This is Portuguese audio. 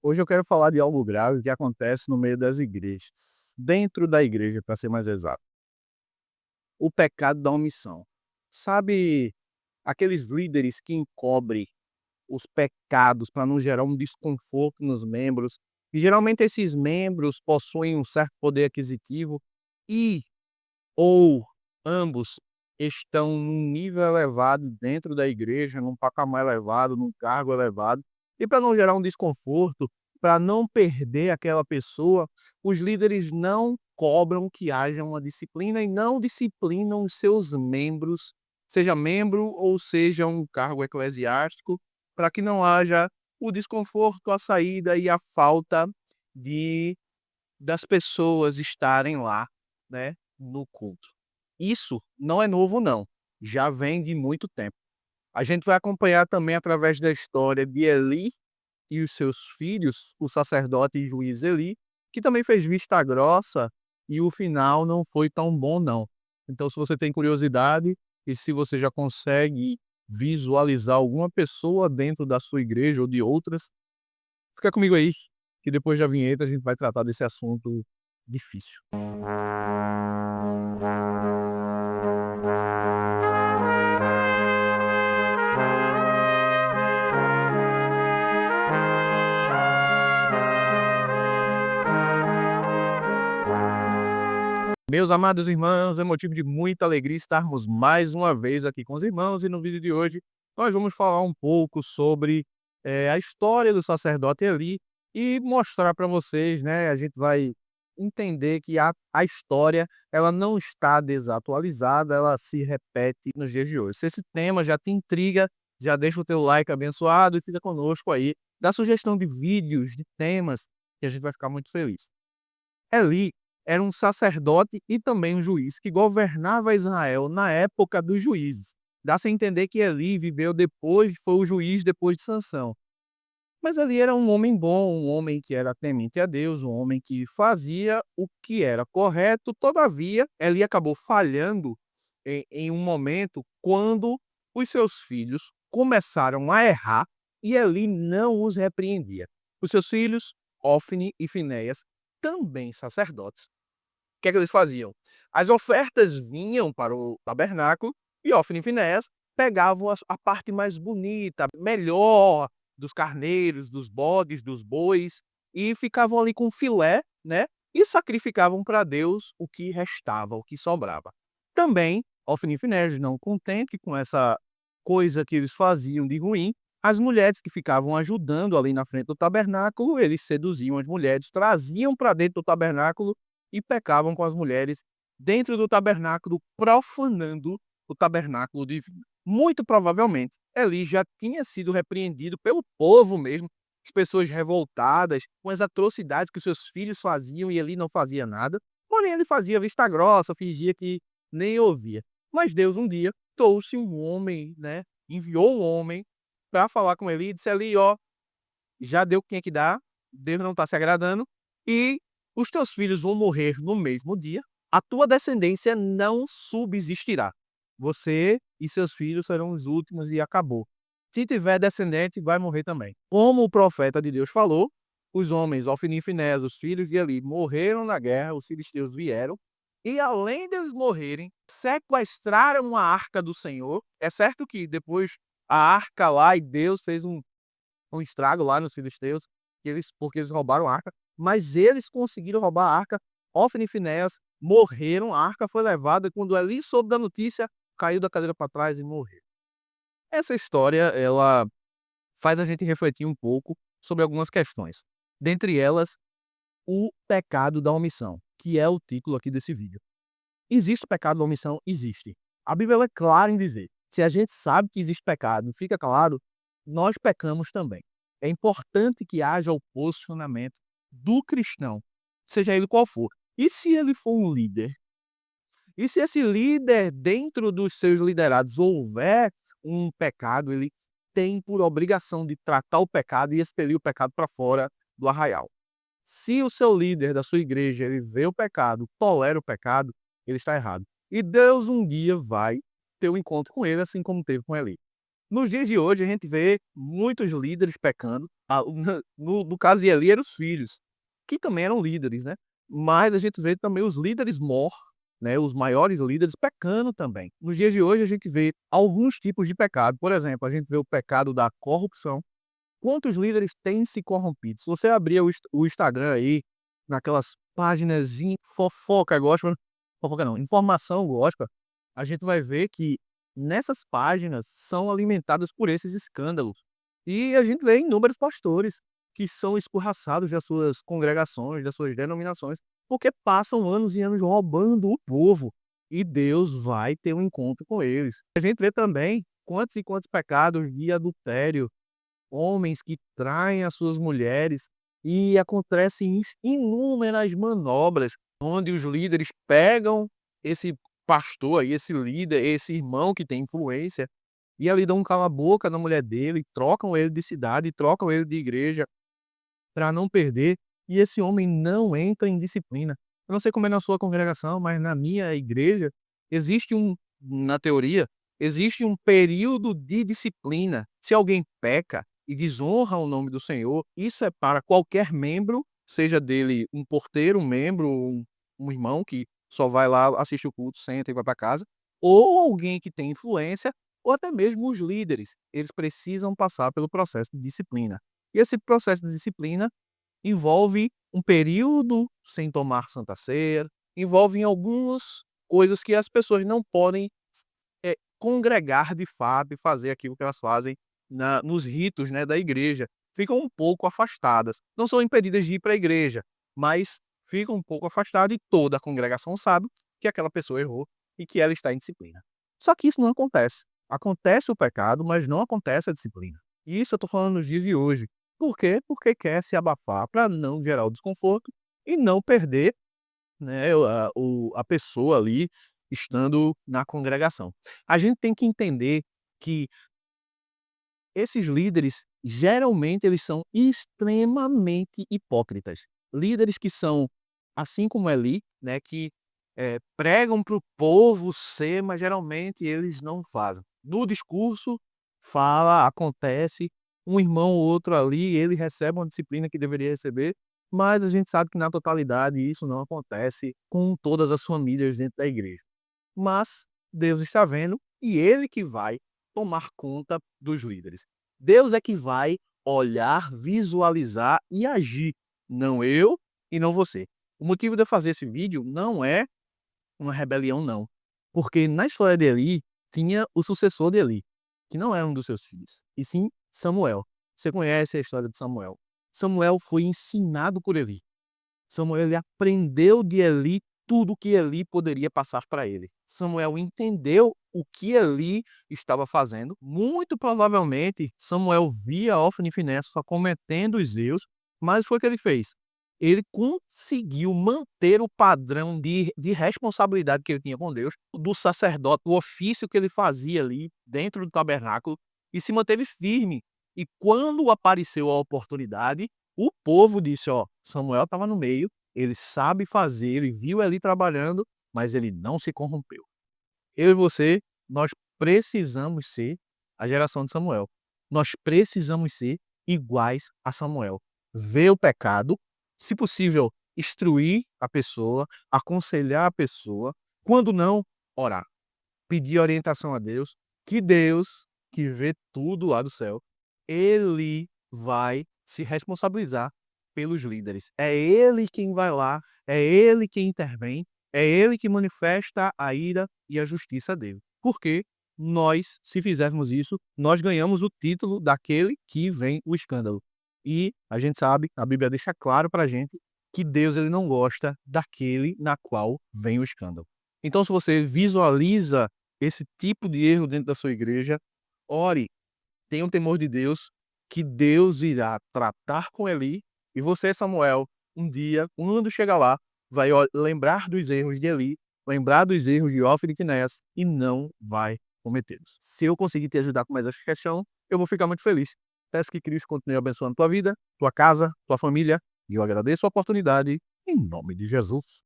Hoje eu quero falar de algo grave que acontece no meio das igrejas, dentro da igreja, para ser mais exato. O pecado da omissão. Sabe aqueles líderes que encobrem os pecados para não gerar um desconforto nos membros? E geralmente esses membros possuem um certo poder aquisitivo e ou ambos estão num nível elevado dentro da igreja, num patamar elevado, num cargo elevado, e para não gerar um desconforto, para não perder aquela pessoa, os líderes não cobram que haja uma disciplina e não disciplinam os seus membros, seja membro ou seja um cargo eclesiástico, para que não haja o desconforto, a saída e a falta de das pessoas estarem lá, né, no culto. Isso não é novo não, já vem de muito tempo. A gente vai acompanhar também através da história de Eli e os seus filhos, o sacerdote e juiz Eli, que também fez vista grossa e o final não foi tão bom não. Então se você tem curiosidade e se você já consegue visualizar alguma pessoa dentro da sua igreja ou de outras, fica comigo aí, que depois da vinheta a gente vai tratar desse assunto difícil. Meus amados irmãos, é motivo de muita alegria estarmos mais uma vez aqui com os irmãos e no vídeo de hoje nós vamos falar um pouco sobre a história do sacerdote Eli e mostrar para vocês, né, a gente vai entender que a história ela não está desatualizada, ela se repete nos dias de hoje. Se esse tema já te intriga, já deixa o teu like abençoado e fica conosco aí, dá sugestão de vídeos, de temas, que a gente vai ficar muito feliz. Eli era um sacerdote e também um juiz que governava Israel na época dos juízes. Dá-se a entender que Eli viveu depois, foi o juiz depois de Sansão. Mas Eli era um homem bom, um homem que era temente a Deus, um homem que fazia o que era correto. Todavia, Eli acabou falhando em um momento quando os seus filhos começaram a errar e Eli não os repreendia. Os seus filhos, Ofni e Finéias, também sacerdotes, que é que eles faziam? As ofertas vinham para o tabernáculo e Ofni e Finéias pegavam a parte mais bonita, melhor dos carneiros, dos bodes, dos bois e ficavam ali com filé, né? E sacrificavam para Deus o que restava, o que sobrava. Também, Ofni e Finéias, não contente com essa coisa que eles faziam de ruim, as mulheres que ficavam ajudando ali na frente do tabernáculo, eles seduziam as mulheres, traziam para dentro do tabernáculo e pecavam com as mulheres dentro do tabernáculo, profanando o tabernáculo divino. Muito provavelmente, Eli já tinha sido repreendido pelo povo mesmo, as pessoas revoltadas com as atrocidades que seus filhos faziam e Eli não fazia nada. Porém, ele fazia vista grossa, fingia que nem ouvia. Mas Deus um dia trouxe um homem, né? Enviou um homem para falar com Eli e disse: Eli, ó, já deu o que tinha que dar, Deus não está se agradando, e os teus filhos vão morrer no mesmo dia, a tua descendência não subsistirá. Você e seus filhos serão os últimos e acabou. Se tiver descendente, vai morrer também. Como o profeta de Deus falou, os homens, Ofni e Finéias, os filhos de Eli, morreram na guerra, os filisteus vieram, e além deles morrerem, sequestraram a arca do Senhor. É certo que depois a arca lá e Deus fez um estrago lá nos filisteus, porque eles roubaram a arca, mas eles conseguiram roubar a arca. Ofni e Finéias morreram, a arca foi levada, quando Eli soube da notícia, caiu da cadeira para trás e morreu. Essa história, ela faz a gente refletir um pouco sobre algumas questões. Dentre elas, o pecado da omissão, que é o título aqui desse vídeo. Existe o pecado da omissão? Existe. A Bíblia é clara em dizer, se a gente sabe que existe pecado, fica claro, nós pecamos também. É importante que haja o posicionamento do cristão, seja ele qual for. E se ele for um líder? E se esse líder, dentro dos seus liderados, houver um pecado, ele tem por obrigação de tratar o pecado e expelir o pecado para fora do arraial. Se o seu líder da sua igreja ele vê o pecado, tolera o pecado, ele está errado. E Deus um dia vai ter um encontro com ele, assim como teve com Eli. Nos dias de hoje, a gente vê muitos líderes pecando. No caso de Eli, eram os filhos, que também eram líderes, né. Mas a gente vê também os líderes mor, né, os maiores líderes pecando também. Nos dias de hoje, a gente vê alguns tipos de pecado. Por exemplo, a gente vê o pecado da corrupção. Quantos líderes têm se corrompido? Se você abrir o Instagram aí, naquelas páginas de fofoca gospel, fofoca não, informação gospel, a gente vai ver que nessas páginas são alimentadas por esses escândalos. E a gente vê inúmeros pastores que são escorraçados das suas congregações, das suas denominações, porque passam anos e anos roubando o povo. E Deus vai ter um encontro com eles. A gente vê também quantos e quantos pecados de adultério, homens que traem as suas mulheres, e acontecem inúmeras manobras, onde os líderes pegam esse pastor aí, esse líder, esse irmão que tem influência, e ali dão um cala boca na mulher dele, trocam ele de cidade, trocam ele de igreja, para não perder, e esse homem não entra em disciplina. Eu não sei como é na sua congregação, mas na minha igreja existe na teoria, existe um período de disciplina. Se alguém peca e desonra o nome do Senhor, isso é para qualquer membro, seja dele um porteiro, um membro, um irmão que só vai lá, assiste o culto, senta e vai para casa, ou alguém que tem influência, ou até mesmo os líderes. Eles precisam passar pelo processo de disciplina. E esse processo de disciplina envolve um período sem tomar Santa Ceia, envolve algumas coisas que as pessoas não podem, congregar de fato e fazer aquilo que elas fazem nos ritos, né, da igreja. Ficam um pouco afastadas. Não são impedidas de ir para a igreja, mas ficam um pouco afastadas e toda a congregação sabe que aquela pessoa errou e que ela está em disciplina. Só que isso não acontece. Acontece o pecado, mas não acontece a disciplina. E isso eu estou falando nos dias de hoje. Por quê? Porque quer se abafar para não gerar o desconforto e não perder, né, a pessoa ali estando na congregação. A gente tem que entender que esses líderes, geralmente, eles são extremamente hipócritas. Líderes que são, assim como Eli, né, que pregam para o povo ser, mas geralmente eles não fazem. No discurso, fala, acontece, um irmão ou outro ali, ele recebe uma disciplina que deveria receber, mas a gente sabe que na totalidade isso não acontece com todas as famílias dentro da igreja. Mas Deus está vendo e ele que vai tomar conta dos líderes. Deus é que vai olhar, visualizar e agir, não eu e não você. O motivo de eu fazer esse vídeo não é uma rebelião, não, porque na história de Eli tinha o sucessor de Eli, que não era um dos seus filhos, e sim Samuel. Você conhece a história de Samuel. Samuel foi ensinado por Eli. Samuel, ele aprendeu de Eli tudo o que Eli poderia passar para ele. Samuel entendeu o que Eli estava fazendo. Muito provavelmente, Samuel via Ofni e Finéias cometendo os erros, mas foi o que ele fez. Ele conseguiu manter o padrão de responsabilidade que ele tinha com Deus, do sacerdote, o ofício que ele fazia ali dentro do tabernáculo, e se manteve firme. E quando apareceu a oportunidade, o povo disse: ó, Samuel estava no meio, ele sabe fazer, ele viu ali trabalhando, mas ele não se corrompeu. Eu e você, nós precisamos ser a geração de Samuel. Nós precisamos ser iguais a Samuel. Ver o pecado, se possível, instruir a pessoa, aconselhar a pessoa, quando não, orar. Pedir orientação a Deus, que Deus, que vê tudo lá do céu, ele vai se responsabilizar pelos líderes. É ele quem vai lá, é ele quem intervém, é ele que manifesta a ira e a justiça dele. Porque nós, se fizermos isso, nós ganhamos o título daquele que vem o escândalo. E a gente sabe, a Bíblia deixa claro para a gente que Deus ele não gosta daquele na qual vem o escândalo. Então, se você visualiza esse tipo de erro dentro da sua igreja, ore, tenha um temor de Deus, que Deus irá tratar com Eli, e você, Samuel, um dia, quando chegar lá, vai lembrar dos erros de Eli, lembrar dos erros de Ofni e Finéias, e não vai cometê-los. Se eu conseguir te ajudar com mais essa questão, eu vou ficar muito feliz. Peço que Cristo continue abençoando tua vida, tua casa, tua família, e eu agradeço a oportunidade, em nome de Jesus.